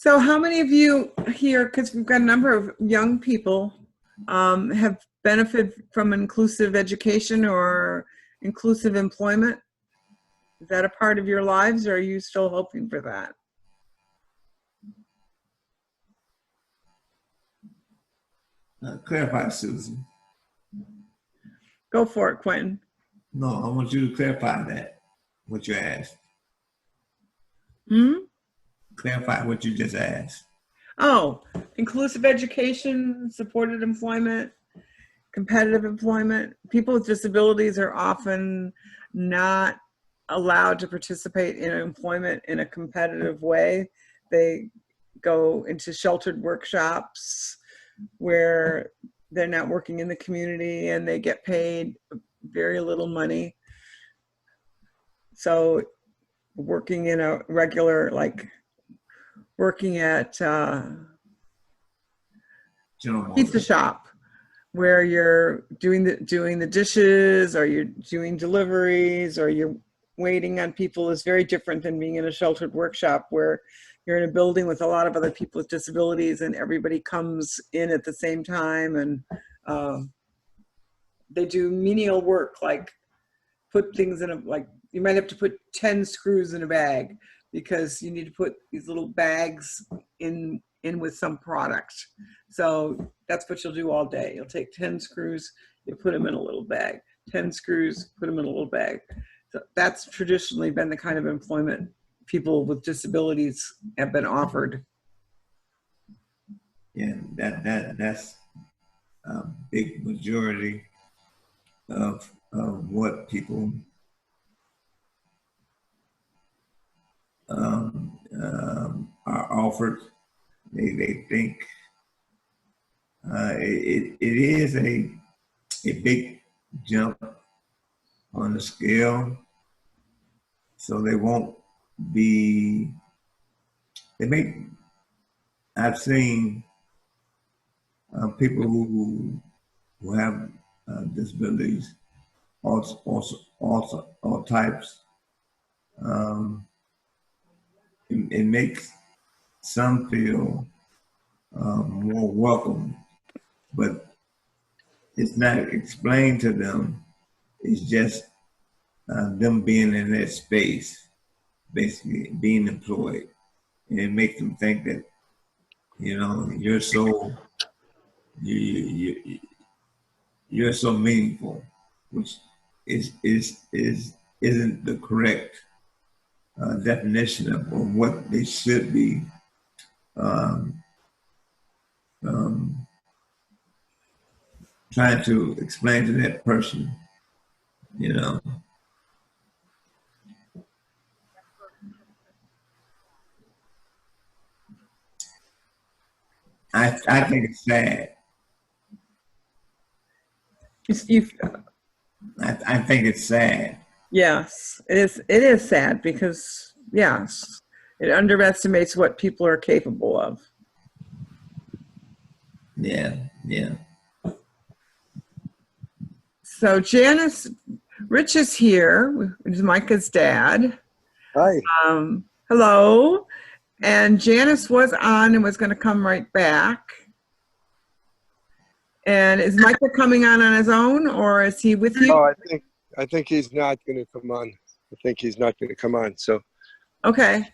So how many of you here, because we've got a number of young people, have benefited from inclusive education or inclusive employment? Is that a part of your lives, or are you still hoping for that? Clarify, Susan. Go for it, Quentin. No, I want you to clarify that, what you asked. Hmm? Clarify what you just asked. Oh, inclusive education, supported employment, competitive employment. People with disabilities are often not allowed to participate in employment in a competitive way. They go into sheltered workshops where they're not working in the community and they get paid very little money. So working in a regular, like working at pizza shop where you're doing the dishes, or you're doing deliveries, or you're waiting on people is very different than being in a sheltered workshop where you're in a building with a lot of other people with disabilities and everybody comes in at the same time, and they do menial work like put things in a, like you might have to put 10 screws in a bag because you need to put these little bags in with some product. So that's what you'll do all day. You'll take 10 screws, you put them in a little bag, 10 screws, put them in a little bag. So that's traditionally been the kind of employment people with disabilities have been offered. Yeah, that's a big majority of what people are offered. They think it is a big jump on the scale, so they won't be. They make. I've seen people who have disabilities, all types. It makes some feel more welcome, but it's not explained to them. It's just them being in that space, basically being employed, and it makes them think that you're so you're so meaningful, which isn't the correct definition of what they should be um, um, trying to explain to that person. You know, I think it's sad. I think it's sad. Yes, it is. It is sad because, yes, it underestimates what people are capable of. Yeah, yeah. So Janice, Rich is here, which is Micah's dad. Hi. Hello. And Janice was on and was going to come right back. And is Micah coming on his own, or is he with you? No, I think he's not going to come on. I think he's not going to come on. So okay.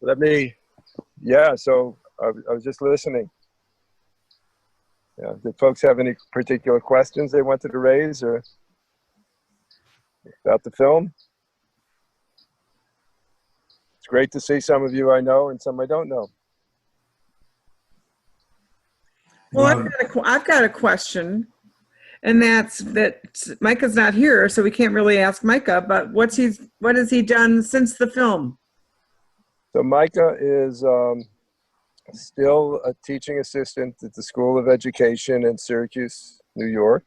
Let me. Yeah. So I was just listening. Yeah. Did folks have any particular questions they wanted to raise or about the film? It's great to see some of you I know and some I don't know. Well, I've got a question, and that's that Micah's not here, so we can't really ask Micah, but what has he done since the film? So Micah is still a teaching assistant at the School of Education in Syracuse, New York,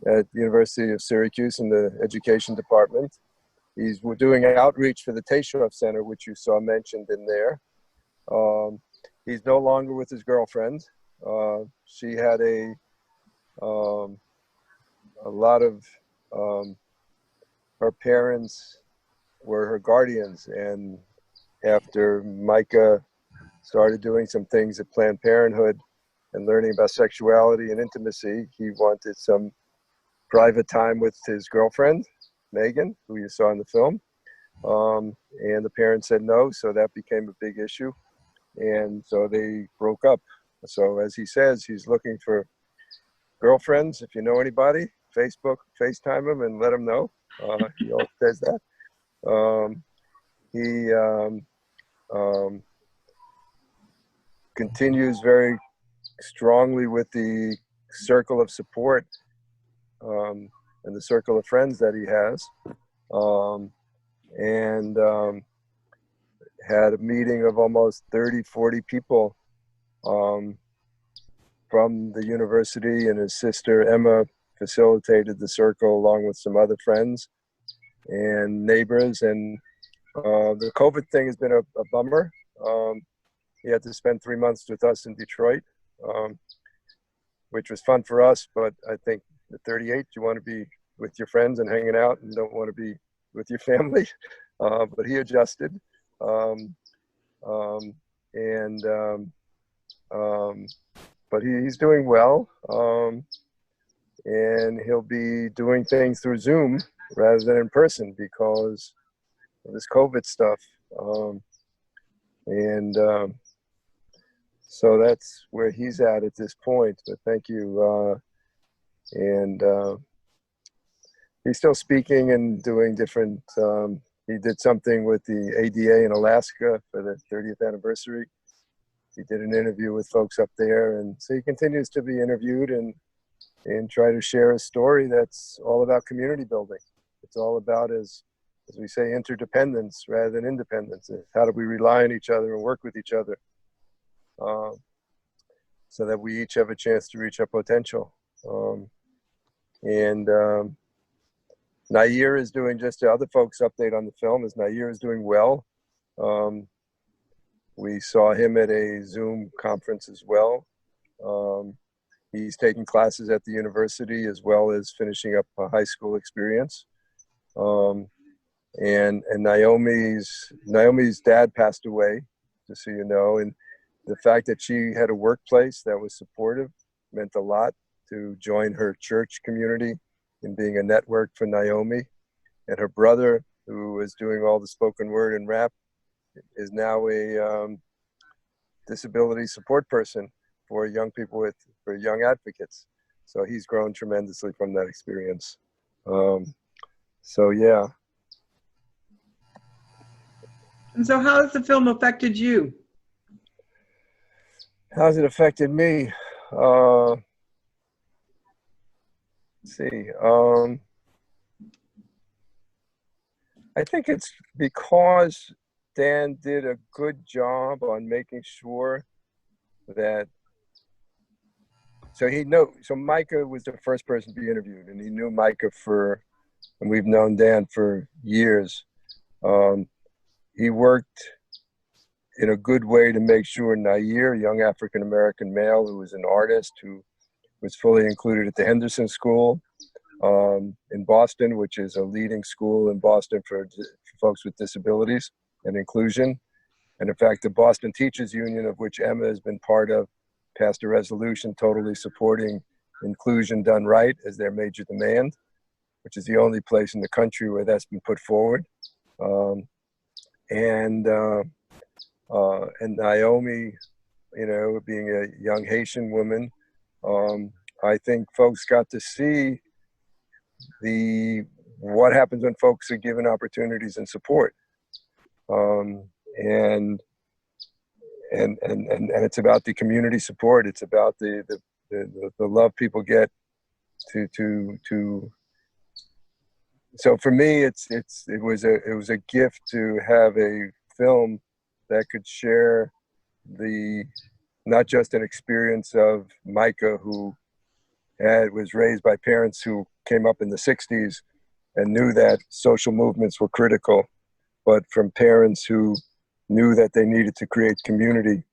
at the University of Syracuse in the education department. We're doing an outreach for the Tayshoff Center, which you saw mentioned in there. He's no longer with his girlfriend. She had a lot of her parents were her guardians, and after Micah started doing some things at Planned Parenthood and learning about sexuality and intimacy, he wanted some private time with his girlfriend, Megan, who you saw in the film. And the parents said no, so that became a big issue. And so they broke up. So as he says, he's looking for girlfriends. If you know anybody, FaceTime him and let him know. He always says that. He continues very strongly with the circle of support and the circle of friends that he has. Had a meeting of almost 30, 40 people from the university, and his sister Emma facilitated the circle along with some other friends and neighbors. And the COVID thing has been a bummer. He had to spend 3 months with us in Detroit, which was fun for us. But I think at 38, you want to be with your friends and hanging out and don't want to be with your family. But he adjusted. But he's doing well. And he'll be doing things through Zoom rather than in person because of this COVID stuff. So that's where he's at this point. But thank you. He's still speaking and doing different, he did something with the ADA in Alaska for the 30th anniversary. He did an interview with folks up there. And so he continues to be interviewed and try to share a story that's all about community building. It's all about, as we say, interdependence rather than independence. How do we rely on each other and work with each other so that we each have a chance to reach our potential. Nair is doing, just the other folks update on the film, is Nair is doing well. We saw him at a Zoom conference as well. He's taking classes at the university as well as finishing up a high school experience. And Naomi's dad passed away, just so you know, and the fact that she had a workplace that was supportive meant a lot to join her church community in being a network for Naomi. And her brother, who is doing all the spoken word and rap, is now a disability support person for young people for young advocates. So he's grown tremendously from that experience. So yeah. And so how has the film affected you? How's it affected me? Let's see. I think it's because Dan did a good job on making sure that, so Micah was the first person to be interviewed, and he knew Micah and we've known Dan for years. He worked in a good way to make sure Nair, a young African-American male who was an artist, who was fully included at the Henderson School in Boston, which is a leading school in Boston for folks with disabilities and inclusion. And in fact, the Boston Teachers Union, of which Emma has been part of, passed a resolution totally supporting inclusion done right as their major demand, which is the only place in the country where that's been put forward. And Naomi, being a young Haitian woman, I think folks got to see what happens when folks are given opportunities and support. And it's about the community support. It's about the love people get to. So for me, it was a gift to have a film that could share not just an experience of Micah, who was raised by parents who came up in the 60s and knew that social movements were critical, but from parents who knew that they needed to create community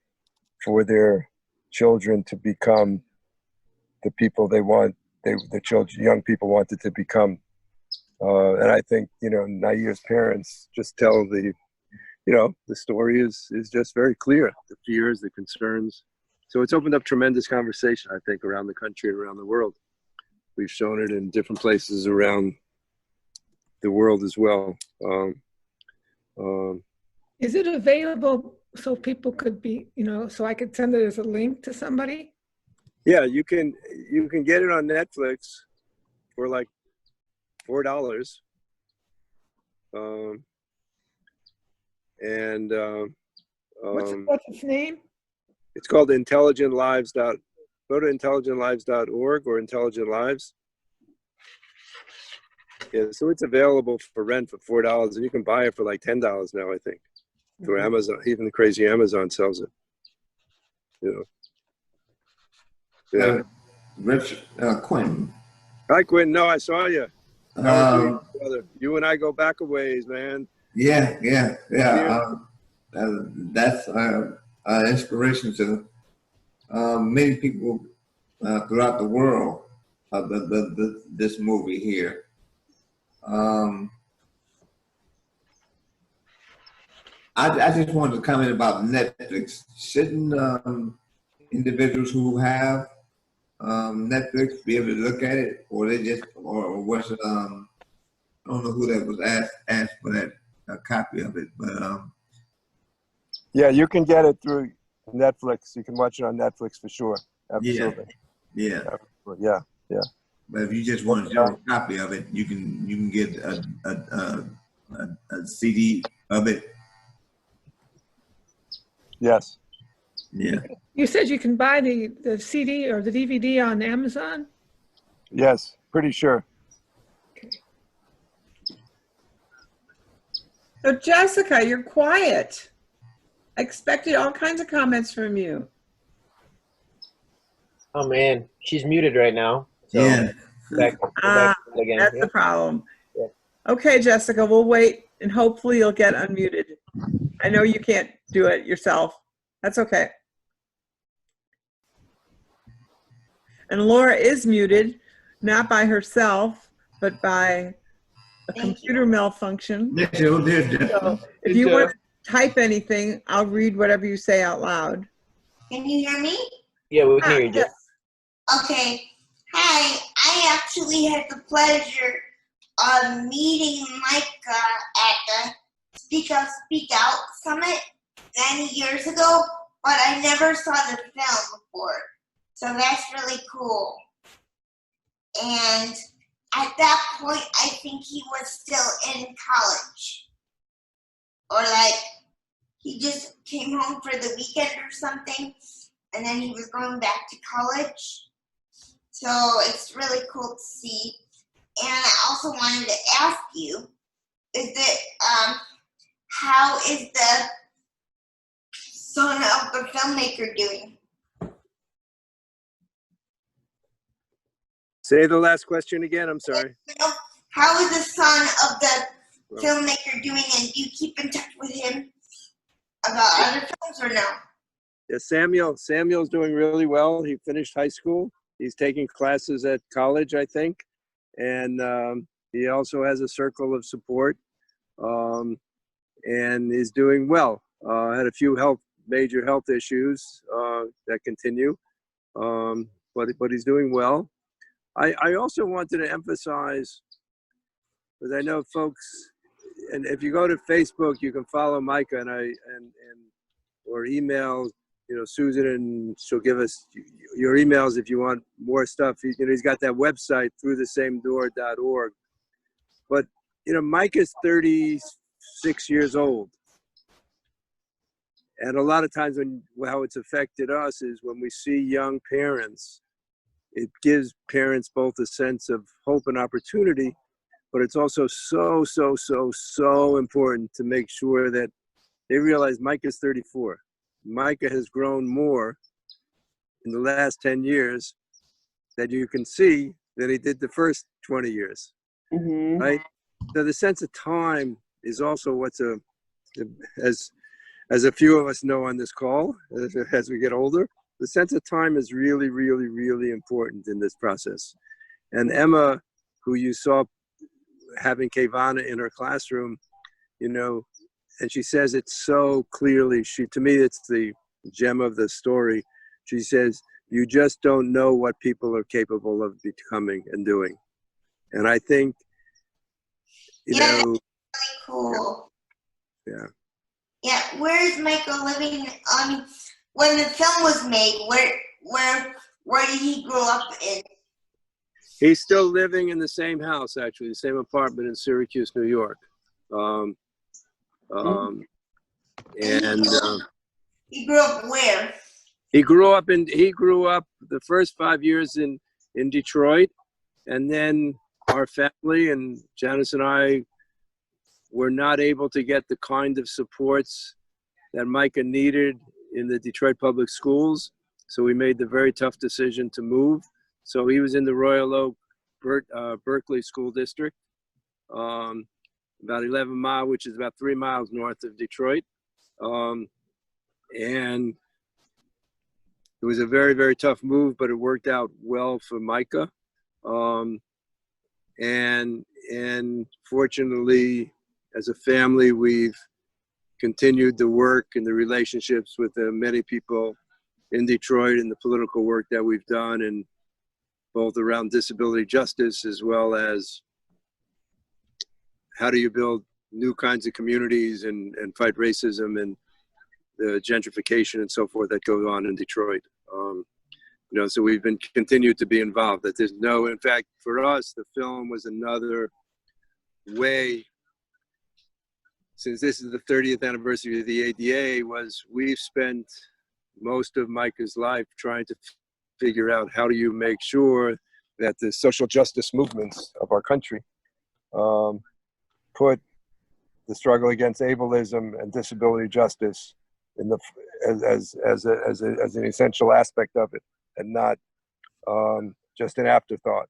for their children to become the people young people wanted to become. And I think, Nair's parents just tell the you know, the story is just very clear. The fears, the concerns. So it's opened up tremendous conversation, I think, around the country and around the world. We've shown it in different places around the world as well. Is it available so people could be, you know, so I could send it as a link to somebody? Yeah, you can get it on Netflix for like $4. What's its name? It's called Intelligent Lives. Go to intelligentlives.org or Intelligent Lives. Yeah, so it's available for rent for $4, and you can buy it for like $10 now, I think. Through Amazon, even the crazy Amazon sells it. You know. Yeah. Richard Quentin. Hi, Quentin. No, I saw you. Brother? You and I go back a ways, man. Yeah. That's inspiration to many people throughout the world. This movie here. I just wanted to comment about Netflix. Shouldn't individuals who have Netflix be able to look at it, or they just, or what's I don't know who that was asked for that a copy of it, but Yeah, you can get it through Netflix. You can watch it on Netflix for sure. Absolutely. yeah. Yeah. But if you just want a general copy of it, you can get a CD of it. Yes. Yeah. You said you can buy the CD or the DVD on Amazon? Yes. Pretty sure. So Jessica, you're quiet. I expected all kinds of comments from you. Oh man, she's muted right now. So Yeah. back again. That's Yeah. the problem. Yeah. Okay, Jessica, we'll wait and hopefully you'll get unmuted. I know you can't do it yourself. That's okay. And Laura is muted, not by herself, but by a computer malfunction. There's So if you want to type anything, I'll read whatever you say out loud. Can you hear me? Yeah, we can hear you, Jeff. Yes. Okay. Hi. I actually had the pleasure of meeting Micah at the Speak Up, Speak Out Summit many years ago, but I never saw the film before. So that's really cool. And at that point, I think he was still in college. Or like, he just came home for the weekend or something, and then he was going back to college. So it's really cool to see. And I also wanted to ask you, how is the son of the filmmaker doing? Say the last question again. I'm sorry. How is the son of the filmmaker doing, and do you keep in touch with him about other films or no? Yeah, Samuel's doing really well. He finished high school. He's taking classes at college, I think. And he also has a circle of support and is doing well. Had a few major health issues that continue, but he's doing well. I also wanted to emphasize, because I know folks, and if you go to Facebook, you can follow Micah or email, Susan, and she'll give us your emails if you want more stuff. He's got that website, throughthesamedoor.org. But Micah's 36 years old, and a lot of times how it's affected us is when we see young parents. It gives parents both a sense of hope and opportunity, but it's also so important to make sure that they realize Micah's 34. Micah has grown more in the last 10 years that you can see than he did the first 20 years, right? So the sense of time is also as a few of us know on this call, as we get older, the sense of time is really, really, really important in this process. And Emma, who you saw having Kevana in her classroom, and she says it so clearly. To me, it's the gem of the story. She says, you just don't know what people are capable of becoming and doing. And I think, you Yeah, know, cool. yeah. Yeah, where is Michael living? I mean, when the film was made, where did he grow up in? He's still living in the same house, actually, the same apartment in Syracuse, New York. And He grew up where? he grew up the first 5 years in Detroit, and then our family and Janice and I were not able to get the kind of supports that Micah needed in the Detroit public schools. So we made the very tough decision to move. So he was in the Royal Oak Berkeley School District, about 11 miles, which is about 3 miles north of Detroit. And it was a very, very tough move, but it worked out well for Micah. And fortunately, as a family, we've continued the work and the relationships with the many people in Detroit and the political work that we've done, and both around disability justice as well as how do you build new kinds of communities and fight racism and the gentrification and so forth that goes on in Detroit. You know, so we've been continued to be involved. That there's no, in fact, for us, the film was another way, since this is the 30th anniversary of the ADA, was we've spent most of Micah's life trying to figure out how do you make sure that the social justice movements of our country put the struggle against ableism and disability justice in the as an essential aspect of it, and not just an afterthought.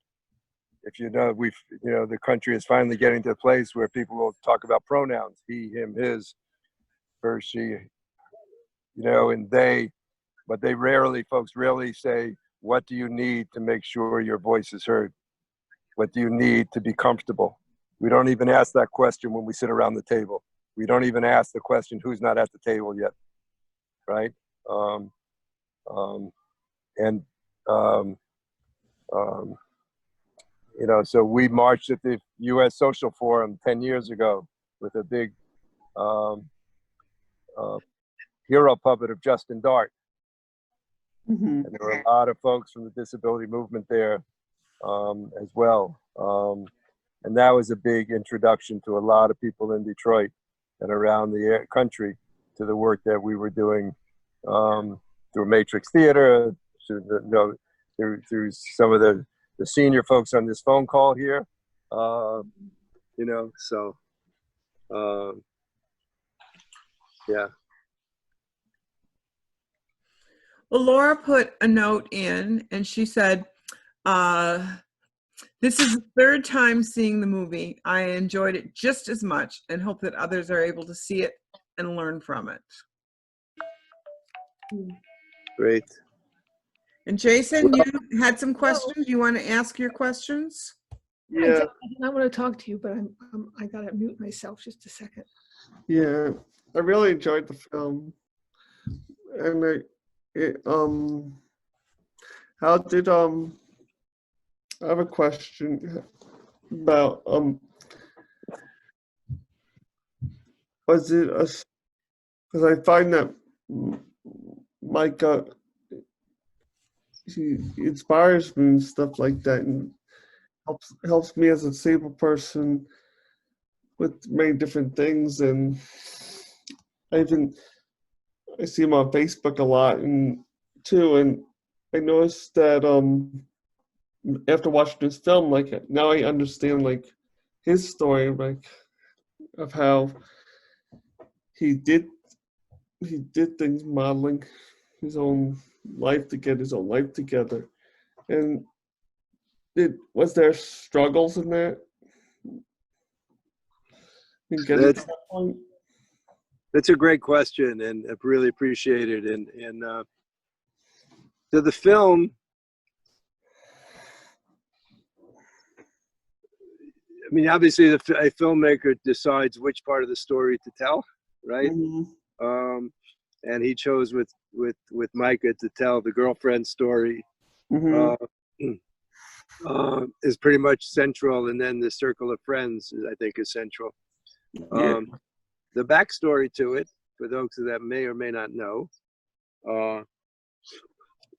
If you know, the country is finally getting to a place where people will talk about pronouns: he, him, his, her, she, you know, and they, but folks rarely say, what do you need to make sure your voice is heard? What do you need to be comfortable? We don't even ask that question when we sit around the table. We don't even ask the question, who's not at the table yet, right? You know, so we marched at the U.S. Social Forum 10 years ago with a big hero puppet of Justin Dart. Mhm. And there were a lot of folks from the disability movement there as well. And that was a big introduction to a lot of people in Detroit and around the country to the work that we were doing through Matrix Theater, through some of the senior folks on this phone call here. You know, so yeah. Well, Laura put a note in and she said, this is the third time seeing the movie. I enjoyed it just as much and hope that others are able to see it and learn from it. Great. And Jason, you had some questions. You want to ask your questions? I want to talk to you, but I gotta mute myself just a second. Yeah, I really enjoyed the film, and how did I have a question about was it a, because I find that Micah, he inspires me and stuff like that, and helps me as a disabled person with many different things. And I see him on Facebook a lot and I noticed that after watching this film, like now I understand like his story, like of how he did things modeling his own life to get his own life together. And was there struggles in that? In getting to that point? That's a great question, and I really appreciate it. And so the film, I mean, obviously a filmmaker decides which part of the story to tell, right? Mhm. And he chose with Micah to tell the girlfriend story. Mhm. Is pretty much central, and then the circle of friends, I think, is central. Yeah. The backstory to it, for those that may or may not know,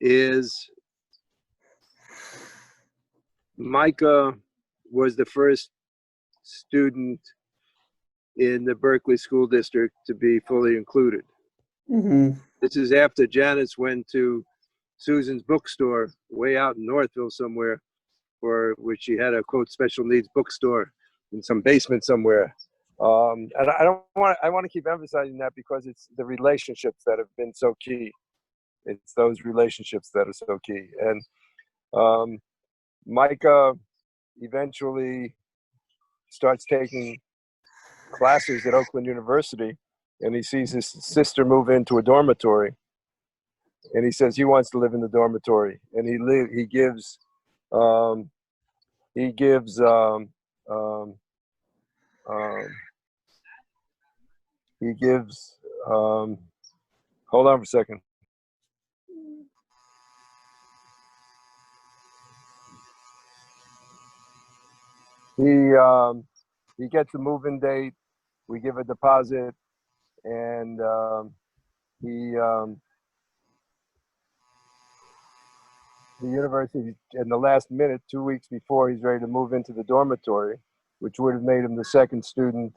is Micah was the first student in the Berkeley School District to be fully included. Mhm. This is after Janice went to Susan's bookstore way out in Northville somewhere, for which she had a quote special needs bookstore in some basement somewhere. And I want to keep emphasizing that because it's the relationships that have been so key. It's those relationships that are so key. And Micah eventually starts taking classes at Oakland University, and he sees his sister move into a dormitory, and he says he wants to live in the dormitory, and he gives um, he gives um, he gives hold on for a second. He gets a move-in date. We give a deposit, and the university, in the last minute, 2 weeks before he's ready to move into the dormitory, which would have made him the second student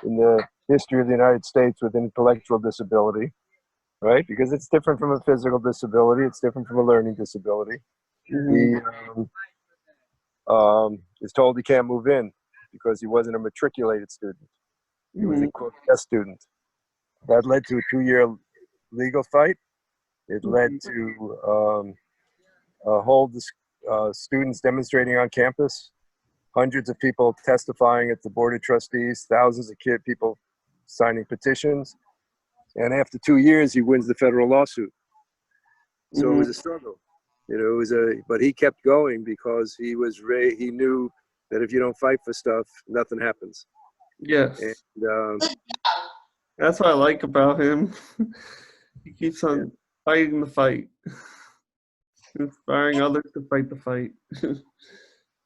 in the history of the United States with intellectual disability, right? Because it's different from a physical disability. It's different from a learning disability. He is told he can't move in because he wasn't a matriculated student. He was a quote test student. That led to a 2-year legal fight. It led to a whole students demonstrating on campus, hundreds of people testifying at the board of trustees, thousands of people signing petitions. And after 2 years, he wins the federal lawsuit. So it was a struggle, you know. But he kept going because he knew that if you don't fight for stuff, nothing happens. Yes. And That's what I like about him. He keeps on fighting the fight, inspiring others to fight the fight.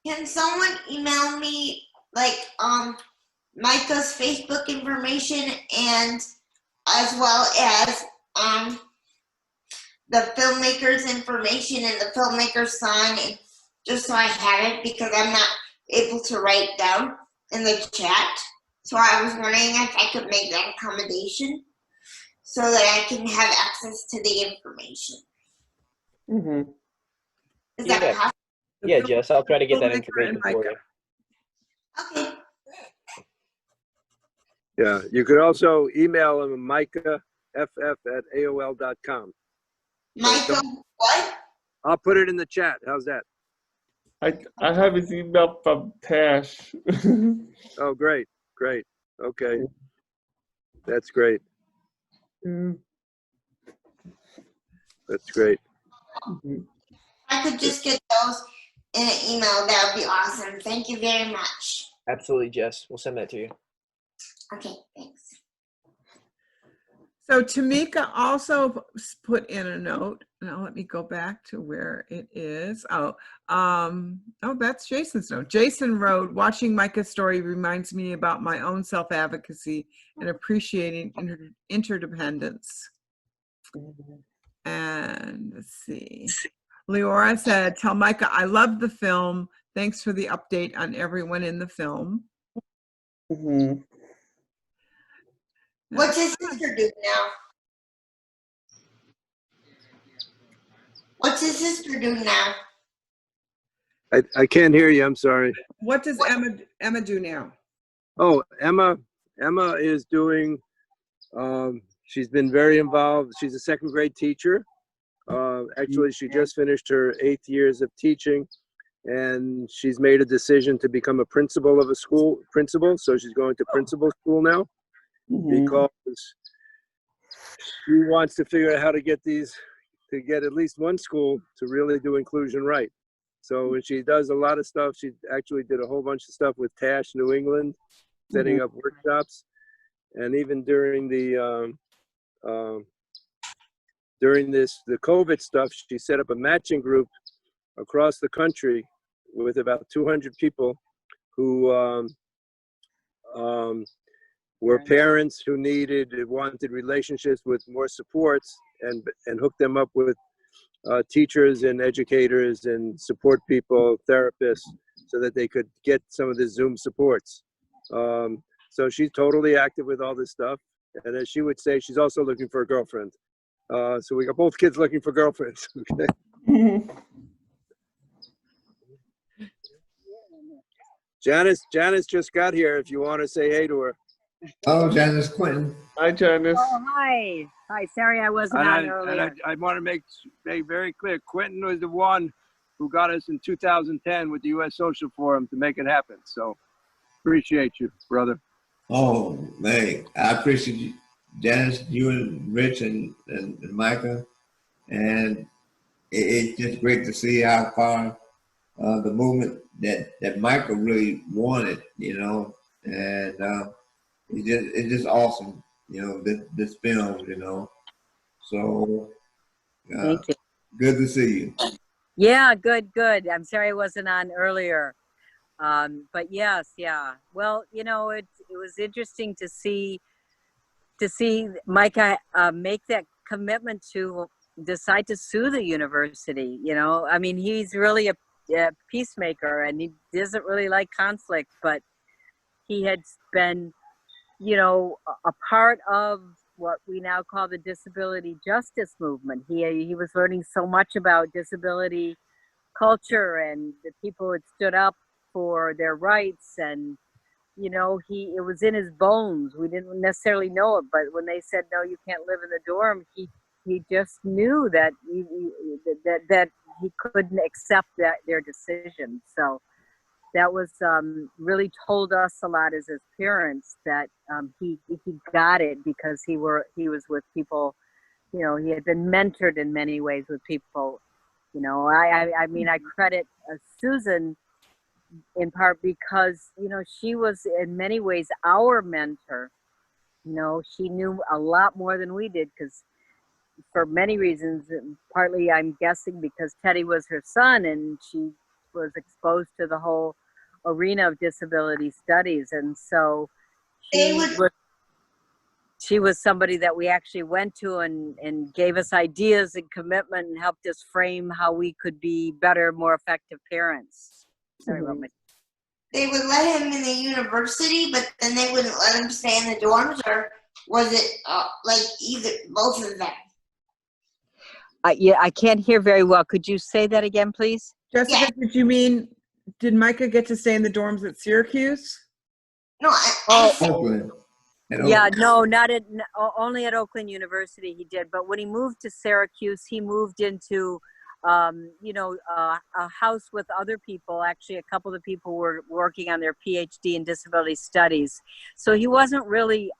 Can someone email me like Micah's Facebook information and as well as the filmmaker's information and the filmmaker's sign, and just so I have it because I'm not able to write down in the chat. So I was wondering if I could make that accommodation so that I can have access to the information. Mm-hmm. Is that Yeah. possible? Yeah, Jess, I'll try to get that Filmmaker and information for you. Okay. yeah, you could also email him micahff@aol.com. Michael, what? I'll put it in the chat. How's that? I have his email from Tash. Oh, great. Okay. That's great. That's great. I could just get those in an email. That would be awesome. Thank you very much. Absolutely, Jess. We'll send that to you. Okay, thanks. So Tamika also put in a note. Now let me go back to where it is. Oh, that's Jason's note. Jason wrote, watching Micah's story reminds me about my own self-advocacy and appreciating interdependence. And let's see. Leora said, tell Micah, I love the film. Thanks for the update on everyone in the film. Mm-hmm. What's his sister do now? What's his sister do now? I can't hear you. I'm sorry. What does Emma do now? Oh, Emma is doing, she's been very involved. She's a second grade teacher. Actually, she just finished her 8th years of teaching, and she's made a decision to become a principal of a school, so she's going to principal school now because she wants to figure out how to get at least one school to really do inclusion right. So when she does a lot of stuff, she actually did a whole bunch of stuff with Tash New England, setting up workshops. And even during the COVID stuff, she set up a matching group across the country with about 200 people who were parents who wanted relationships with more supports, and hooked them up with teachers and educators and support people, therapists, so that they could get some of the Zoom supports. So she's totally active with all this stuff. And as she would say, she's also looking for a girlfriend. So we got both kids looking for girlfriends. Okay. Janice just got here. If you want to say hey to her. Oh, Janice Quentin. Hi, Janice. Oh, hi. Hi, sorry I wasn't on earlier. I want to make very clear, Quentin was the one who got us in 2010 with the U.S. Social Forum to make it happen. So appreciate you, brother. Oh, man. I appreciate you, Janice, you and Rich and Micah. And it's just great to see how far the movement that Micah really wanted, you know. And it's just awesome, you know, this film, you know. So Thank you. good to see you. Yeah, good. I'm sorry I wasn't on earlier. But yes, yeah. Well, you know, it was interesting to see Micah make that commitment to decide to sue the university. You know, I mean, he's really a peacemaker, and he doesn't really like conflict, but he had been, you know, a part of what we now call the disability justice movement. He was learning so much about disability culture and the people who had stood up for their rights, and you know, it was in his bones. We didn't necessarily know it, but when they said no, you can't live in the dorm, he just knew that that he couldn't accept their decision. So that was really told us a lot as his parents, that he got it because he was with people, you know, he had been mentored in many ways with people. You know, I mean, I credit Susan in part because, you know, she was in many ways our mentor. You know, she knew a lot more than we did, because for many reasons, partly I'm guessing because Teddy was her son and she was exposed to the whole arena of disability studies. And so she was somebody that we actually went to and gave us ideas and commitment and helped us frame how we could be better, more effective parents. Sorry about my. They would let him in the university, but then they wouldn't let him stay in the dorms, or was it like both of them? Yeah, I can't hear very well. Could you say that again, please? Jessica, did Micah get to stay in the dorms at Syracuse? No, Oakland. Yeah, no, only at Oakland University he did. But when he moved to Syracuse, he moved into, you know, a house with other people. Actually, a couple of people were working on their PhD in disability studies. So he wasn't really,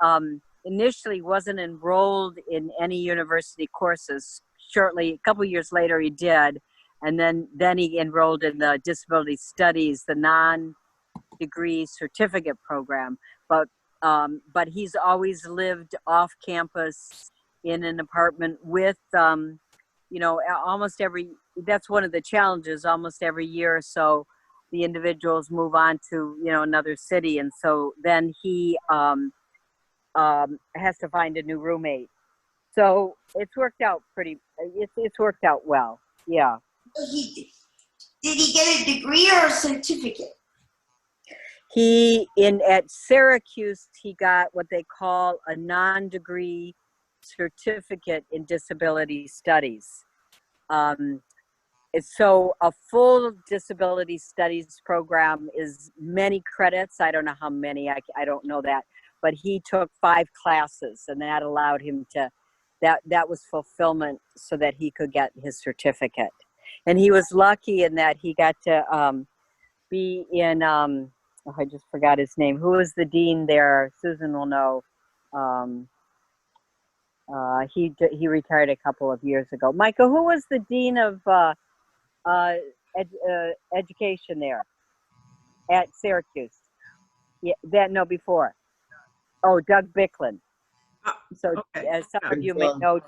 initially wasn't enrolled in any university courses. Shortly, a couple years later, he did. And then he enrolled in the disability studies, the non-degree certificate program. But he's always lived off campus in an apartment with, you know, that's one of the challenges. Almost every year or so, the individuals move on to, you know, another city. And so then he has to find a new roommate. So it's worked out it's worked out well. Yeah. did he get a degree or a certificate? At Syracuse, he got what they call a non-degree certificate in disability studies. So a full disability studies program is many credits. I don't know how many, I don't know that, but he took 5 classes, and that allowed him to, that was fulfillment so that he could get his certificate. And he was lucky in that he got to be in, I just forgot his name. Who was the dean there? Susan will know. He retired a couple of years ago. Michael, who was the dean of education there at Syracuse? Yeah, before. Oh, Doug Bicklin. So Okay. as some of Yeah. you may know,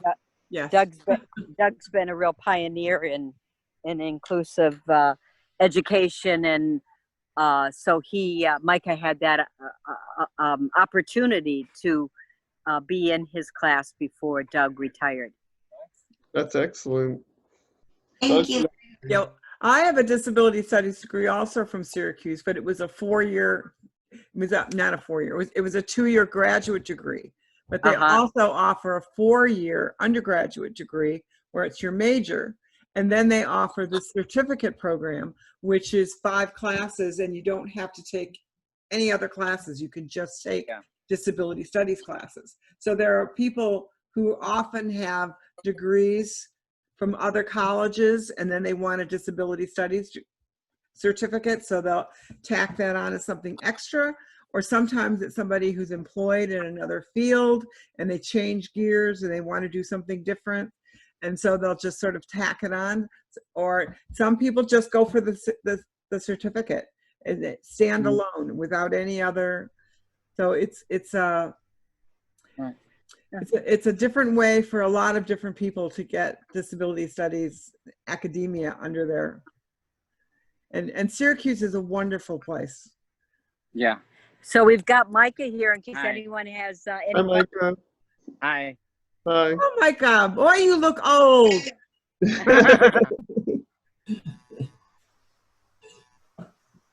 Yes. Doug's been a real pioneer in inclusive education, and so Micah had that opportunity to be in his class before Doug retired. That's excellent. Thank you. Yeah, I have a disability studies degree also from Syracuse, but it was a 4-year. It was not a 4-year. It was a 2-year graduate degree. But they also offer a 4-year undergraduate degree where it's your major, and then they offer the certificate program, which is 5 classes, and you don't have to take any other classes. You can just take disability studies classes. So there are people who often have degrees from other colleges, and then they want a disability studies certificate, so they'll tack that on as something extra. Or sometimes it's somebody who's employed in another field and they change gears and they want to do something different, and so they'll just sort of tack it on. Or some people just go for the certificate and it stand alone without any other. So it's a different way for a lot of different people to get disability studies academia under their. And Syracuse is a wonderful place. Yeah. So we've got Micah here in case Hi. anyone has Hi, any questions. Micah. Hi. Hi. Oh my God, boy, you look old.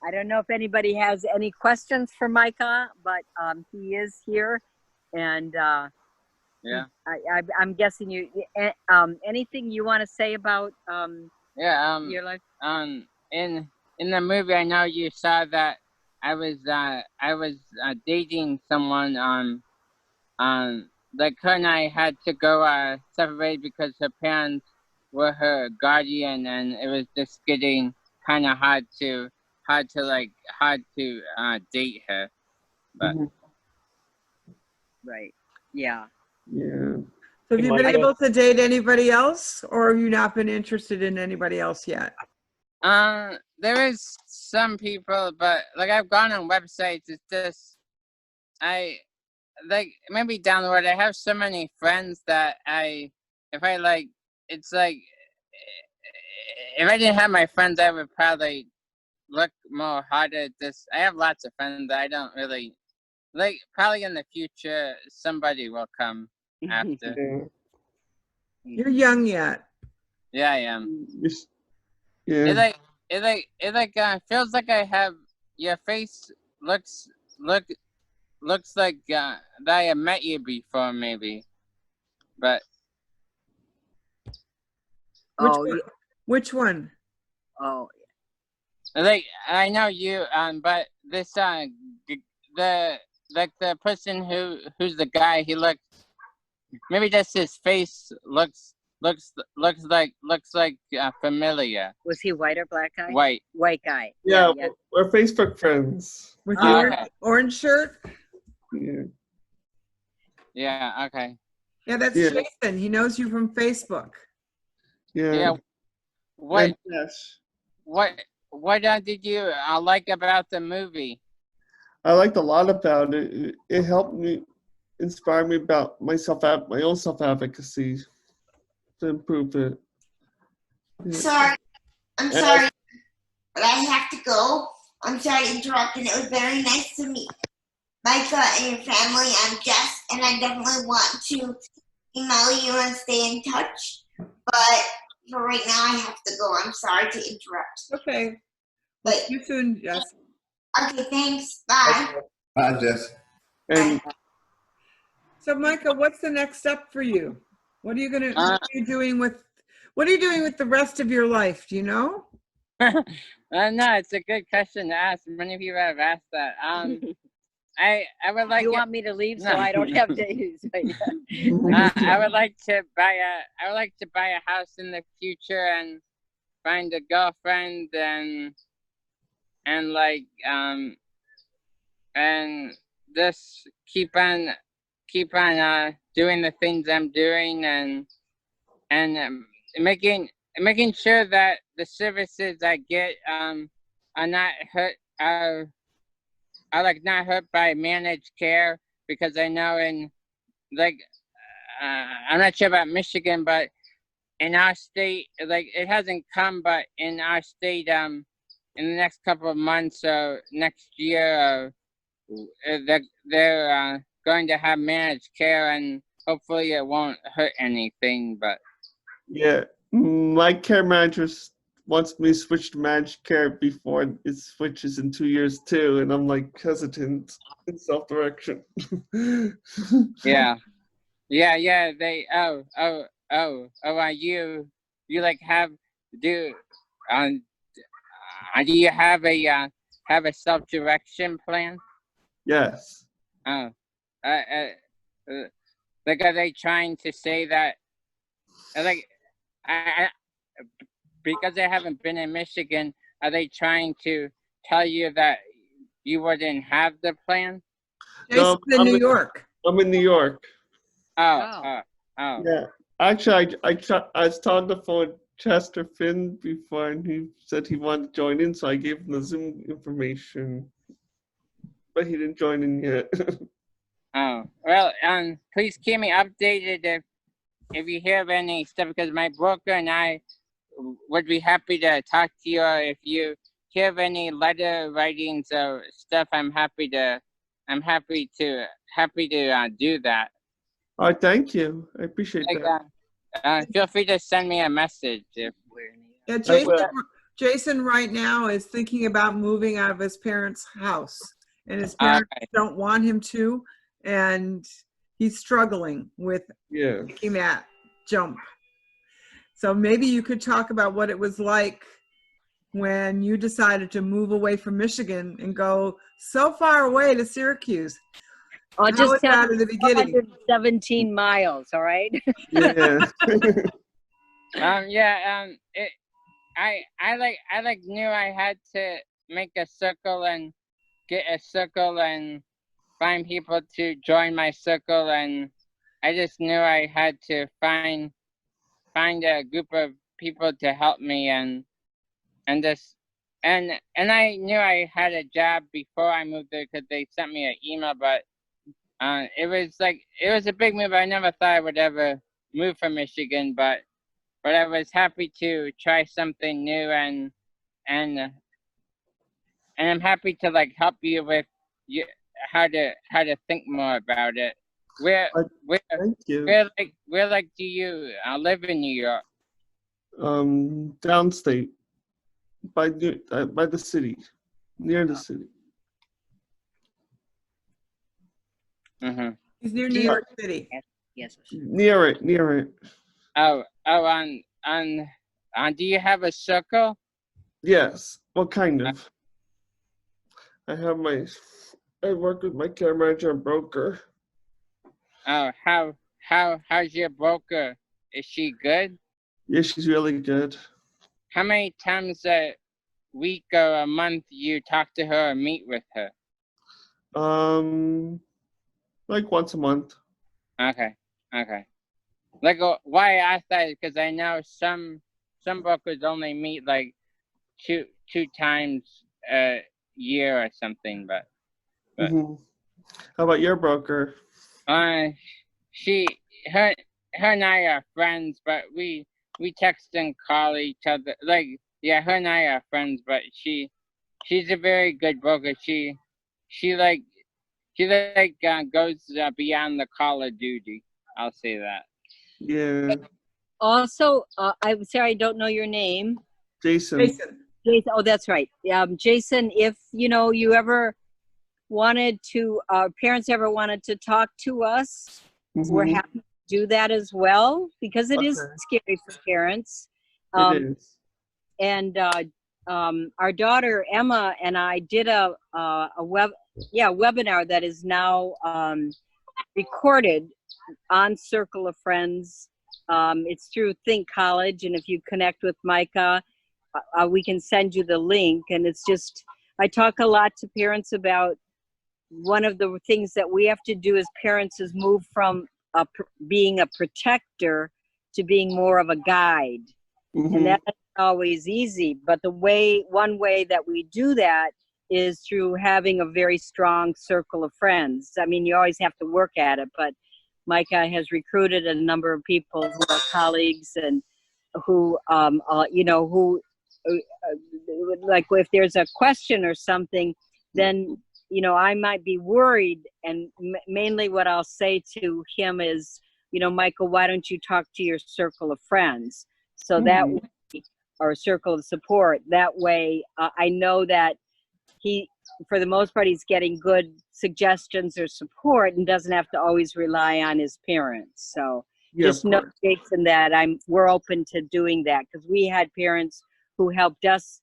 I don't know if anybody has any questions for Micah, but he is here, and Yeah. I'm guessing you. Anything you want to say about Yeah. your life? In the movie, I know you saw that I was dating someone. Like her and I had to go separate because her parents were her guardian, and it was just getting kind of hard to date her. But Right. Yeah. Yeah. So have you been Micah. able to date anybody else, or have you not been interested in anybody else yet? there is some people, but like I've gone on websites. It's just maybe down the road. I have so many friends that if I didn't have my friends, I would probably look more harder at this. I have lots of friends that I don't really like. Probably in the future, somebody will come after. Yeah. You're young yet. Yeah, I am. Yeah. It feels like I have your face looks like that I have met you before, maybe, but Which one? Oh, like I know you, but this the person who's the guy, he looks, maybe just his face looks like familiar. was he white or black guy? White. White guy. Yeah, Yeah. we're Facebook friends. With Oh, the okay. orange shirt? Yeah. Yeah. Okay. Yeah, that's Yeah. Jason. He knows you from Facebook. Yeah. Yeah. What Yes. what did you like about the movie? I liked a lot about it. It helped me, inspire me about my own self-advocacy to improve it. Yeah. I'm sorry, but I have to go. I'm sorry to interrupt, and it was very nice to meet Micah and your family. I'm Jess, and I definitely want to email you and stay in touch. But for right now, I have to go. I'm sorry to interrupt. Okay. But See you soon, Jess. okay, thanks. Bye. Bye, Jess. And So Micah, what's the next step for you? What are you doing with the rest of your life? Do you know? No, it's a good question to ask. Many people have asked that. I would like. You want me to leave so No. I don't have to use it? I would like to buy a house in the future and find a girlfriend and just keep on doing the things I'm doing and making sure that the services I get are not hurt by managed care, because I know in like I'm not sure about Michigan, but in our state, like it hasn't come, but in our state, in the next couple of months or next year, they're going to have managed care, and hopefully it won't hurt anything. But Yeah, my care manager wants me to switch to managed care before it switches in 2 years too, and I'm like hesitant in self-direction. yeah, yeah. They you like do um do you have a self-direction plan? Yes. Oh, like are they trying to say that like I because I haven't been in Michigan, are they trying to tell you that you wouldn't have the plan? Jason's in New York. I'm in New York. Oh. Yeah. Actually, I was talking to phone Chester Finn before, and he said he wanted to join in, so I gave him the Zoom information, but he didn't join in yet. Oh, well, please keep me updated if you hear of any stuff, because my broker and I would be happy to talk to you, or if you hear of any letter writings or stuff, I'm happy to do that. All right, thank you. I appreciate Like, that. feel free to send me a message if Yeah, I will. Jason right now is thinking about moving out of his parents' house, and his parents don't want him to, and he's struggling with Yeah. making that jump. So maybe you could talk about what it was like when you decided to move away from Michigan and go so far away to Syracuse. I'll How just was tell that you, in the beginning? 117 miles, all right? Yeah. I knew I had to make a circle and get a circle and find people to join my circle, and I just knew I had to find a group of people to help me and I knew I had a job before I moved there because they sent me an email, but it was a big move. I never thought I would ever move from Michigan, but I was happy to try something new, and I'm happy to like help you with how to think more about it. Thank you. Where do you live in New York? Downstate, by the city, near the city. Mm-hmm. He's near New York City. Yes. Near it. Do you have a circle? Yes. Well, kind of. I work with my care manager and broker. Oh, how's your broker? Is she good? Yeah, she's really good. How many times a week or a month you talk to her or meet with her? Like once a month. Okay. Like why I asked that is because I know some brokers only meet like two times a year or something, but Mm-hmm. How about your broker? her and I are friends, but we text and call each other. Like, yeah, her and I are friends, but she's a very good broker. She goes beyond the call of duty. I'll say that. Yeah. Also, I'm sorry, I don't know your name. Jason. Jason. Oh, that's right. Jason, if you ever wanted to, parents ever wanted to talk to us, we're happy to do that as well, because it is scary for parents. It is. And our daughter Emma and I did a webinar that is now recorded on Circle of Friends. It's through Think College, and if you connect with Micah, we can send you the link. And it's just, I talk a lot to parents about one of the things that we have to do as parents is move from being a protector to being more of a guide. Mm-hmm. And that's always easy, but one way that we do that is through having a very strong circle of friends. I mean, you always have to work at it, but Micah has recruited a number of people who are colleagues and who, you know, who, like if there's a question or something, then, you know, I might be worried. And mainly what I'll say to him is, you know, Michael, why don't you talk to your circle of friends? So that way, or circle of support. That way, I know that he, for the most part, he's getting good suggestions or support and doesn't have to always rely on his parents. So Yeah, just know, Jason, that we're open to doing that, because we had parents who helped us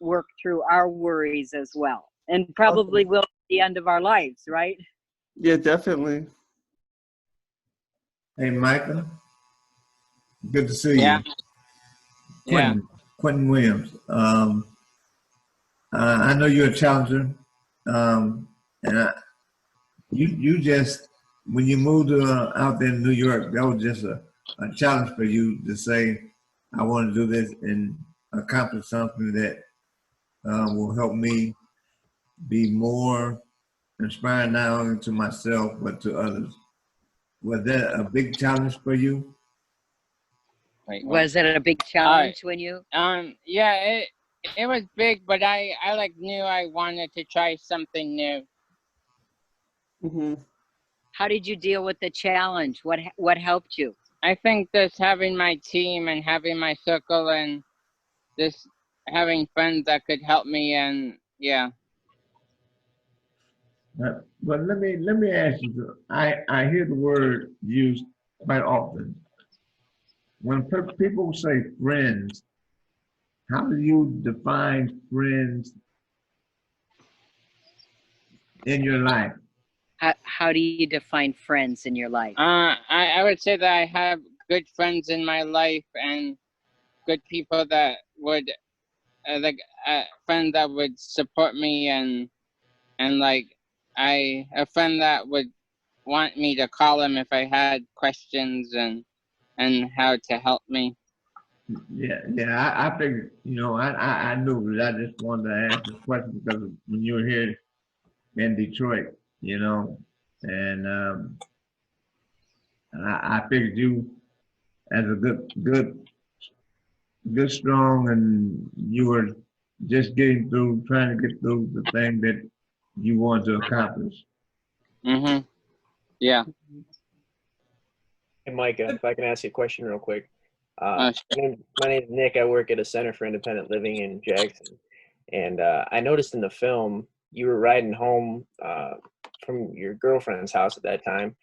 work through our worries as well, and probably will at the end of our lives, right? yeah, definitely. Hey, Michael, good to see Yeah. you. Yeah. Quentin Williams. I know you're a challenger, and you just, when you moved out there in New York, that was just a challenge for you to say, I want to do this and accomplish something that will help me be more inspiring not only to myself but to others. Was that a big challenge for you? Wait, what? Was it a big challenge when you? Yeah, it was big, but I like knew I wanted to try something new. Mm-hmm. How did you deal with the challenge? What helped you? I think just having my team and having my circle and just having friends that could help me, and yeah. But let me ask you. I hear the word used quite often. When people say friends, how do you define friends in your life? How do you define friends in your life? I would say that I have good friends in my life and good people that would like friends that would support me, and like a friend that would want me to call him if I had questions and how to help me. Yeah, I figured, I knew that. I just wanted to ask this question because when you were here in Detroit, and I figured you as a good, strong, and you were just trying to get through the thing that you wanted to accomplish. Mm-hmm. Yeah. Hey, Micah, if I can ask you a question real quick. Sure. My name is Nick. I work at a Center for Independent Living in Jackson. And I noticed in the film you were riding home from your girlfriend's house at that time,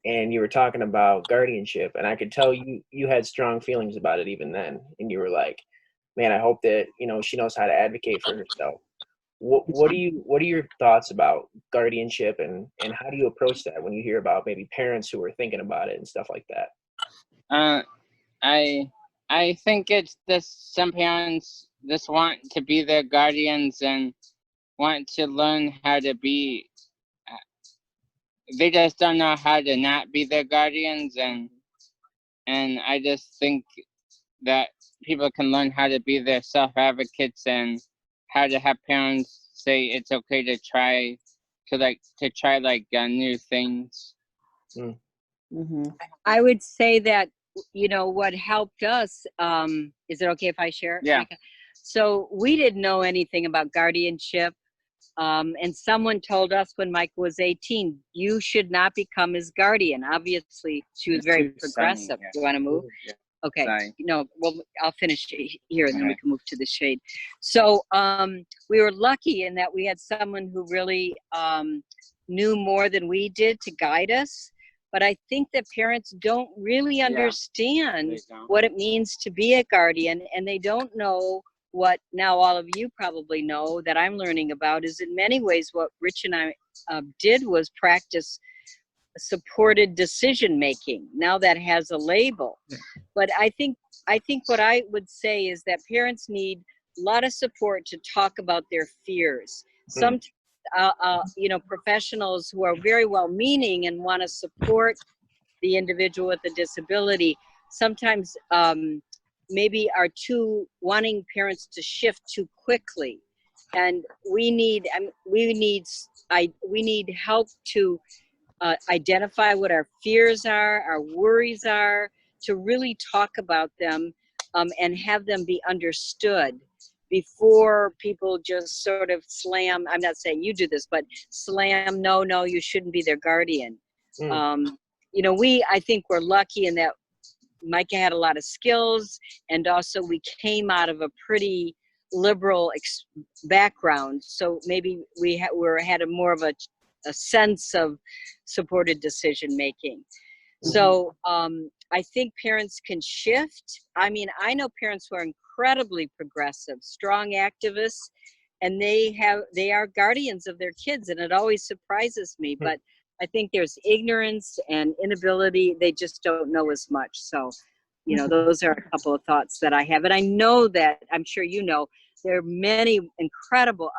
and you were talking about guardianship. And I could tell you had strong feelings about it even then. And you were like, man, I hope that, she knows how to advocate for herself. What are your thoughts about guardianship, and how do you approach that when you hear about maybe parents who are thinking about it and stuff like that? I think it's just some parents just want to be their guardians and want to learn how to be. They just don't know how to not be their guardians, and I just think that people can learn how to be their self-advocates and how to have parents say it's okay to try new things. Mm-hmm. I would say that, what helped us, is it okay if I share? Yeah. Micah? So we didn't know anything about guardianship. And someone told us when Micah was 18, you should not become his guardian. Obviously, she was very progressive. Yeah. Do you want to move? Yeah. Okay. Sorry. No, well, I'll finish here and then we Okay. can move to the shade. So we were lucky in that we had someone who really knew more than we did to guide us. But I think that parents don't really understand They don't. what it means to be a guardian, and they don't know what now all of you probably know that I'm learning about is in many ways what Rich and I did was practice supported decision making. Now that has a label. But I think what I would say is that parents need a lot of support to talk about their fears. Sometimes professionals who are very well meaning and want to support the individual with a disability sometimes maybe are wanting parents to shift too quickly and we need help to identify what our fears are, our worries are, to really talk about them, and have them be understood before people just sort of slam. I'm not saying you do this, but slam, no, you shouldn't be their guardian. You know, I think we're lucky in that Micah had a lot of skills, and also we came out of a pretty liberal background, so maybe we had a more of a sense of supported decision making. So I think parents can shift. I mean, I know parents who are incredibly progressive, strong activists, and they are guardians of their kids, and it always surprises me. But I think there's ignorance and inability. They just don't know as much. So, you know, those are a couple of thoughts that I have. And I know that, I'm sure you know, there are many incredible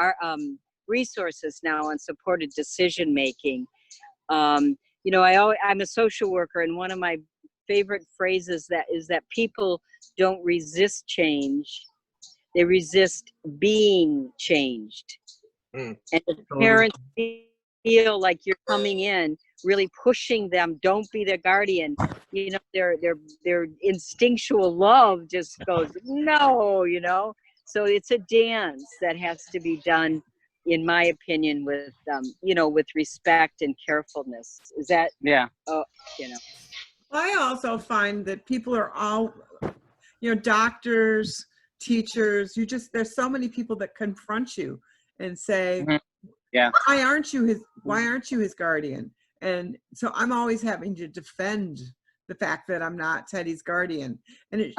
resources now on supported decision making. You know, I'm a social worker, and one of my favorite phrases is that people don't resist change, they resist being changed. And if parents feel like you're coming in really pushing them, don't be their guardian, you know, their instinctual love just goes no, you know. So it's a dance that has to be done, in my opinion, with you know, with respect and carefulness. Is that, Yeah. you know. I also find that people are all, you know, doctors, teachers, there's so many people that confront you and say, Yeah. why aren't you his guardian? And so I'm always having to defend the fact that I'm not Teddy's guardian. And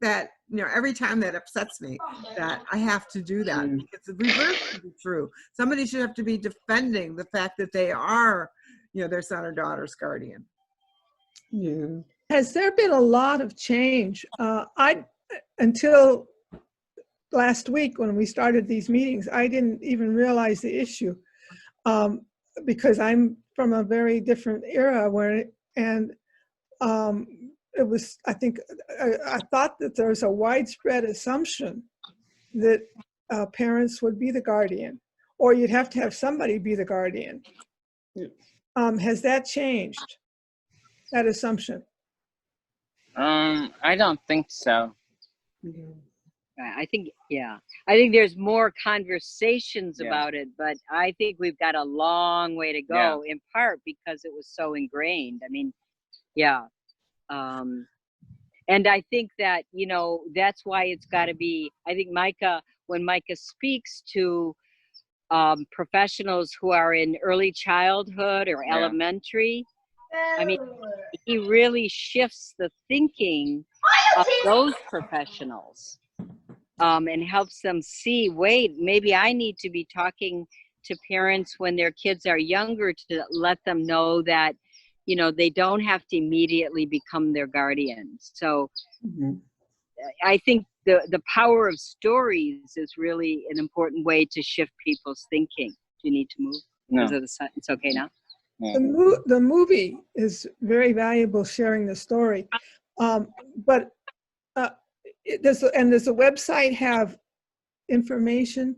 that, you know, every time that upsets me, that I have to do that, because the reverse should be true. Somebody should have to be defending the fact that they are, you know, their son or daughter's guardian. Yeah. Has there been a lot of change? Until last week when we started these meetings, I didn't even realize the issue, because I'm from a very different era it was, I think, I thought that there was a widespread assumption that parents would be the guardian, or you'd have to have somebody be the guardian. Has that changed, that assumption? I don't think so. I think there's more conversations about it, but I think we've got a long way to go, in part because it was so ingrained. I mean, and I think that, you know, that's why it's got to be, I think when Micah speaks to professionals who are in early childhood or elementary, I mean, he really shifts the thinking of those professionals, and helps them see, wait, maybe I need to be talking to parents when their kids are younger to let them know that, you know, they don't have to immediately become their guardians. So I think the power of stories is really an important way to shift people's thinking. Do you need to move? No. It's okay now? Yeah. The movie is very valuable, sharing the story. But does the website have information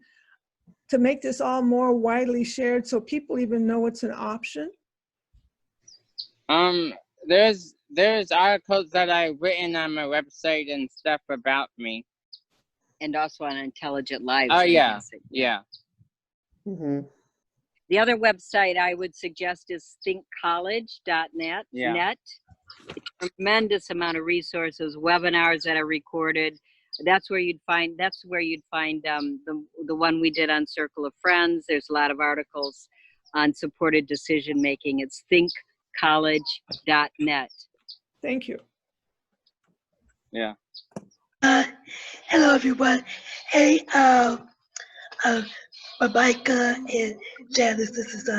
to make this all more widely shared so people even know it's an option? There's articles that I've written on my website and stuff about me. And also on Intelligent Lives. Oh, yeah. Yeah. The other website I would suggest is thinkcollege.net. Yeah. A tremendous amount of resources, webinars that are recorded. That's where you'd find the one we did on Circle of Friends. There's a lot of articles on supported decision making. It's thinkcollege.net. Thank you. Yeah. Hello, everyone. Hey, Micah and Janice, this is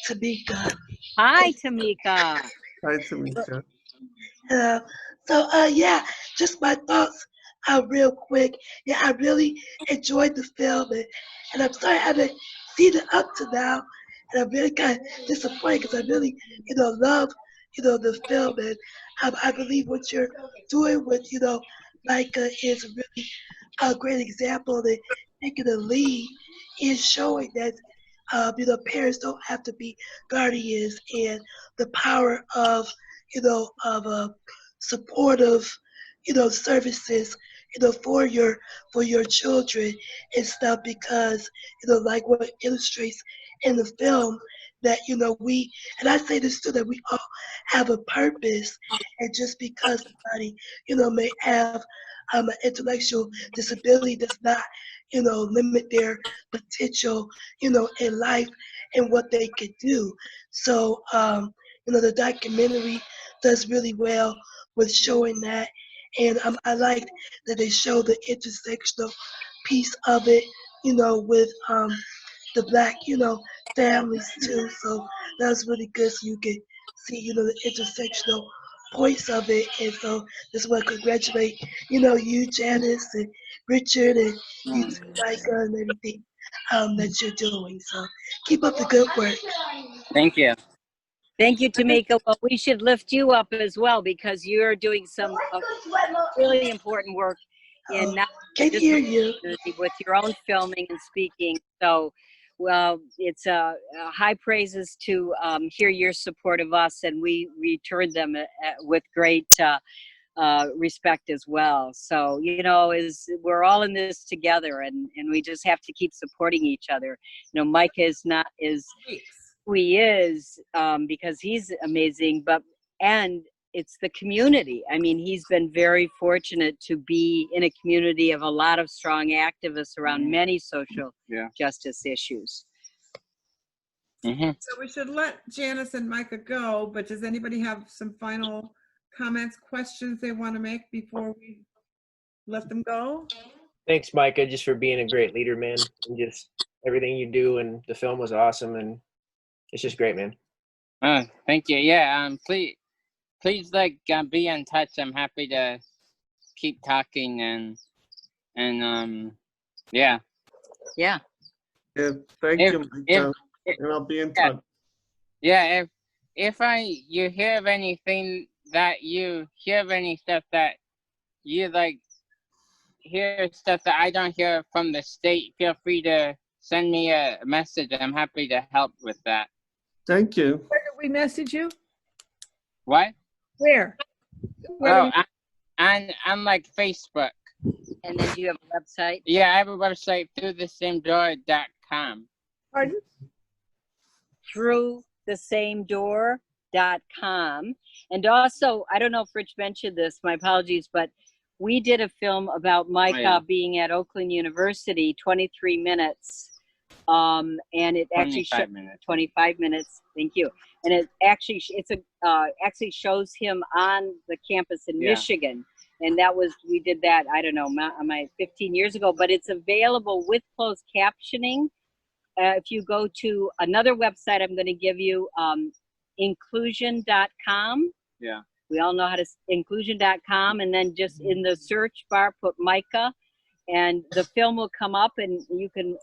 Tamika. Hi, Tamika. Hi, Tamika. Hello. So, yeah, just my thoughts real quick. Yeah, I really enjoyed the film, and I'm sorry I haven't seen it up to now, and I'm really kind of disappointed because I really, you know, love, you know, the film, and I believe what you're doing with, you know, Micah is really a great example, and taking the lead in showing that parents don't have to be guardians, and the power of supportive services for your children and stuff, because like what it illustrates in the film, that we, and I say this too, that we all have a purpose, and just because somebody may have an intellectual disability does not limit their potential in life and what they could do. So the documentary does really well with showing that, and I like that they show the intersectional piece of it with the black families too. So that's really good, so you can see the intersectional points of it. And so just want to congratulate you, Janice, and Richard, and you too, Micah, and everything that you're doing. So keep up the good work. Thank you. Thank you, Tamika. Well, we should lift you up as well, because you're doing some really important work in not Can't just hear you. with your own filming and speaking. So, well, it's high praises to hear your support of us, and we return them with great respect as well. So, we're all in this together, and we just have to keep supporting each other. Mike is who he is because he's amazing, and it's the community. I mean, he's been very fortunate to be in a community of a lot of strong activists around many social justice issues. So we should let Janice and Micah go, but does anybody have some final comments, questions they want to make before we let them go? Thanks, Micah, just for being a great leader, man, and just everything you do. And the film was awesome, and it's just great, man. Thank you. Yeah. Please be in touch. I'm happy to keep talking and yeah. Yeah, thank you, Micah. And I'll be in touch. Yeah, if you hear of anything that you hear of any stuff that you hear stuff that I don't hear from the state, feel free to send me a message. I'm happy to help with that. Thank you. Where did we message you? What? Where? Oh, on Facebook. And then do you have a website? Yeah, I have a website, throughthesamedoor.com. Pardon? Throughthesamedoor.com. And also, I don't know if Rich mentioned this, my apologies, but we did a film about Micah being at Oakland University, 23 minutes. And it actually 25 minutes. Thank you. And it actually actually shows him on the campus in Michigan. And we did that, I don't know, 15 years ago, but it's available with closed captioning. If you go to another website, I'm going to give you inclusion.com. Yeah. We all know how to inclusion.com, and then just in the search bar, put Micah, and the film will come up, and you can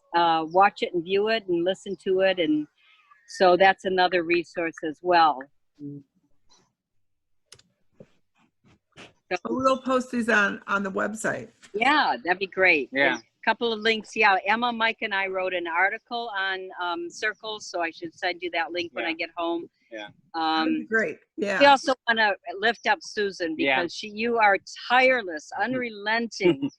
watch it and view it and listen to it. And so that's another resource as well. So, We'll post these on the website. yeah, that'd be great. Yeah. And a couple of links. Yeah, Emma, Mike, and I wrote an article on circles, so I should send you that link when I get home. Yeah. That'd be great. Yeah. We also want to lift up Susan, because you are tireless, unrelenting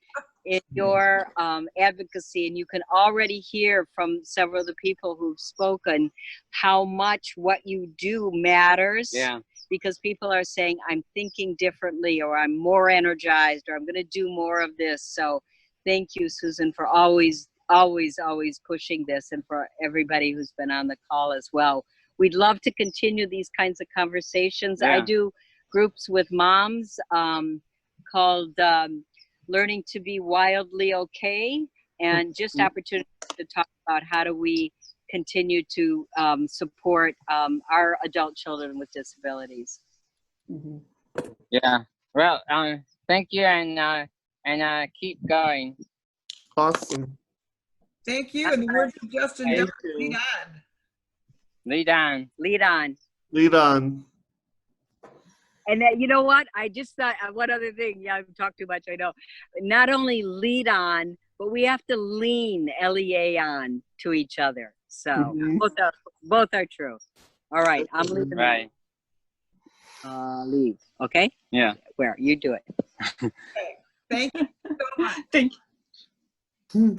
in your advocacy, and you can already hear from several of the people who've spoken how much what you do matters. Yeah. Because people are saying, I'm thinking differently, or I'm more energized, or I'm going to do more of this. So thank you, Susan, for always pushing this, and for everybody who's been on the call as well. We'd love to continue these kinds of conversations. I do groups with moms called Learning to Be Wildly Okay, and just opportunities to talk about how do we continue to support our adult children with disabilities. Yeah. Well, thank you, and keep going. Awesome. Thank you. And the word for Justin, Thank lead you. on. Lead on. Lead on. Lead on. And you know what? I just thought one other thing. Yeah, I've talked too much, I know. Not only lead on, but we have to lean, LEA, on to each other. So Mhm. both are true. All right, I'm leaving. Right. Leave. Okay. Yeah. Where you do it. Thank you so much. Thank you.